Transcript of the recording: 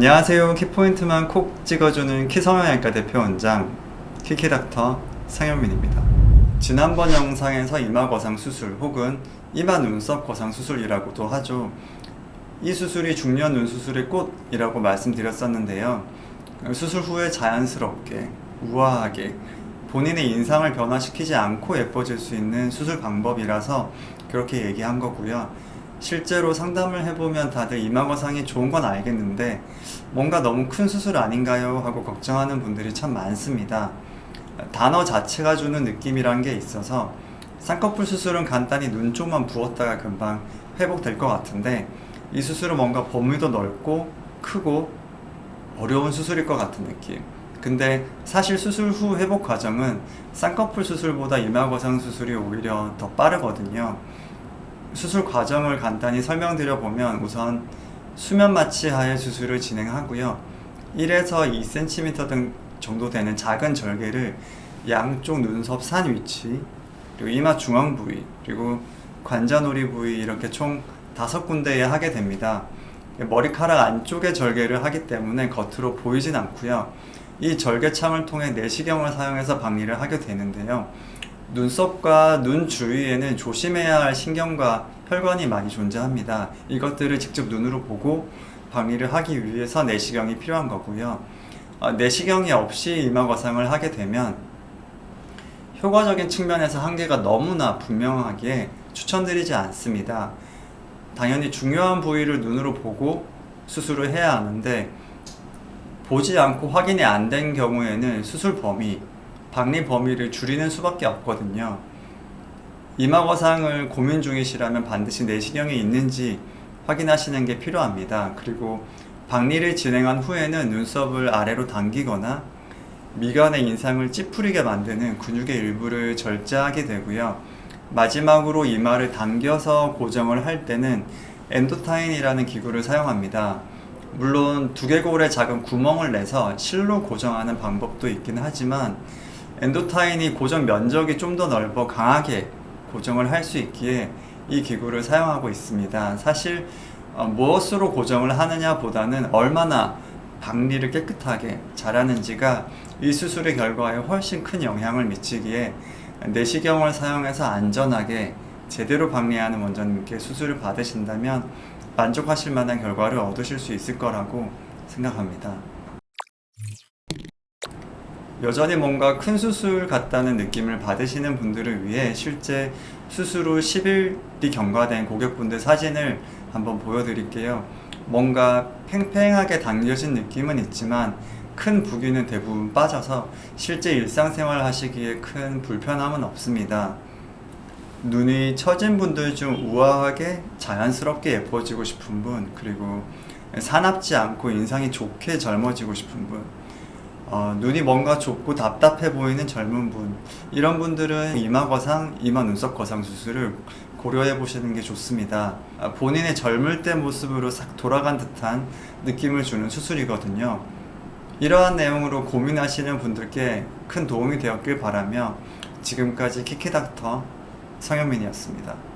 안녕하세요. 키포인트만 콕 찍어주는 키성형외과 대표 원장 키키닥터 상현민입니다. 지난번 영상에서 이마 거상 수술 혹은 이마 눈썹 거상 수술이라고도 하죠. 이 수술이 중년 눈 수술의 꽃이라고 말씀드렸었는데요. 수술 후에 자연스럽게 우아하게 본인의 인상을 변화시키지 않고 예뻐질 수 있는 수술 방법이라서 그렇게 얘기한 거고요. 실제로 상담을 해보면 다들 이마 거상이 좋은 건 알겠는데 뭔가 너무 큰 수술 아닌가요? 하고 걱정하는 분들이 참 많습니다. 단어 자체가 주는 느낌이란 게 있어서 쌍꺼풀 수술은 간단히 눈 쪽만 부었다가 금방 회복될 것 같은데 이 수술은 뭔가 범위도 넓고 크고 어려운 수술일 것 같은 느낌. 근데 사실 수술 후 회복 과정은 쌍꺼풀 수술보다 이마 거상 수술이 오히려 더 빠르거든요. 수술 과정을 간단히 설명드려 보면 우선 수면 마취하에 수술을 진행하고요. 1에서 2cm 등 정도 되는 작은 절개를 양쪽 눈썹 산 위치, 그리고 이마 중앙 부위, 그리고 관자놀이 부위 이렇게 총 5군데에 하게 됩니다. 머리카락 안쪽에 절개를 하기 때문에 겉으로 보이진 않고요. 이 절개창을 통해 내시경을 사용해서 박리를 하게 되는데요. 눈썹과 눈 주위에는 조심해야 할 신경과 혈관이 많이 존재합니다. 이것들을 직접 눈으로 보고 박리를 하기 위해서 내시경이 필요한 거고요. 내시경이 없이 이마 거상을 하게 되면 효과적인 측면에서 한계가 너무나 분명하기에 추천드리지 않습니다. 당연히 중요한 부위를 눈으로 보고 수술을 해야 하는데 보지 않고 확인이 안 된 경우에는 수술 범위, 박리 범위를 줄이는 수밖에 없거든요. 이마 거상을 고민 중이시라면 반드시 내시경이 있는지 확인하시는 게 필요합니다. 그리고 박리를 진행한 후에는 눈썹을 아래로 당기거나 미간의 인상을 찌푸리게 만드는 근육의 일부를 절제하게 되고요. 마지막으로 이마를 당겨서 고정을 할 때는 엔도타인이라는 기구를 사용합니다. 물론 두개골에 작은 구멍을 내서 실로 고정하는 방법도 있긴 하지만 엔도타인이 고정 면적이 좀 더 넓어 강하게 고정을 할 수 있기에 이 기구를 사용하고 있습니다. 사실 무엇으로 고정을 하느냐 보다는 얼마나 박리를 깨끗하게 잘하는지가 이 수술의 결과에 훨씬 큰 영향을 미치기에 내시경을 사용해서 안전하게 제대로 박리하는 원장님께 수술을 받으신다면 만족하실 만한 결과를 얻으실 수 있을 거라고 생각합니다. 여전히 뭔가 큰 수술 같다는 느낌을 받으시는 분들을 위해 실제 수술 후 10일이 경과된 고객분들 사진을 한번 보여드릴게요. 뭔가 팽팽하게 당겨진 느낌은 있지만 큰 부기는 대부분 빠져서 실제 일상생활 하시기에 큰 불편함은 없습니다. 눈이 처진 분들 중 우아하게 자연스럽게 예뻐지고 싶은 분, 그리고 사납지 않고 인상이 좋게 젊어지고 싶은 분, 눈이 뭔가 좁고 답답해 보이는 젊은 분, 이런 분들은 이마 거상, 이마 눈썹 거상 수술을 고려해 보시는 게 좋습니다. 본인의 젊을 때 모습으로 싹 돌아간 듯한 느낌을 주는 수술이거든요. 이러한 내용으로 고민하시는 분들께 큰 도움이 되었길 바라며 지금까지 키키닥터 성현민이었습니다.